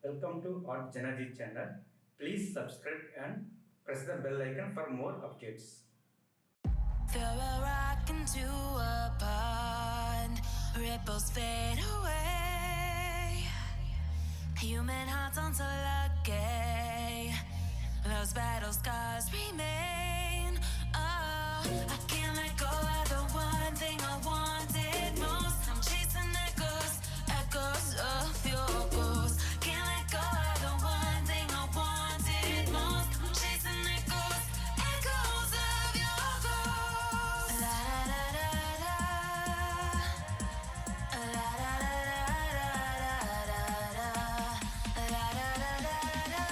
Welcome to artjanag channel. Please subscribe and press the bell icon for more updates. Throw a rock into a pond, ripples fade away. Human hearts aren't so lucky, those battle scars remain. Oh, I can't let go of the one thing I wanted most. I'm chasing echoes of your ghost. Can't let go of the one thing I wanted most. I'm chasing echoes of your ghost. La da da da da, la da da da da da, la da da da da.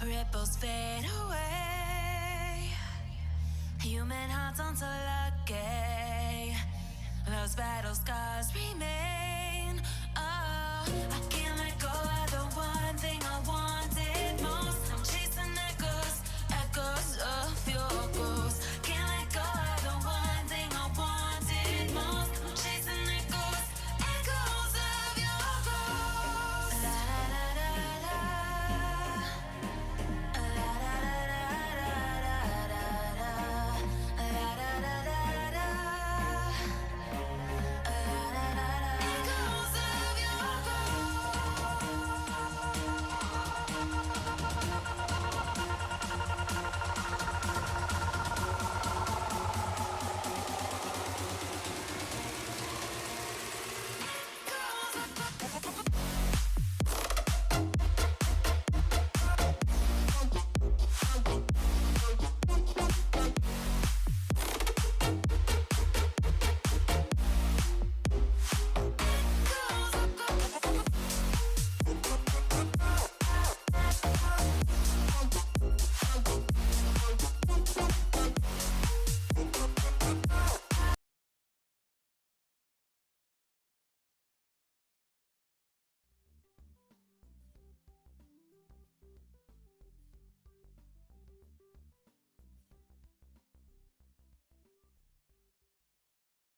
Ripples fade away. Human hearts aren't so lucky, those battle scars remain.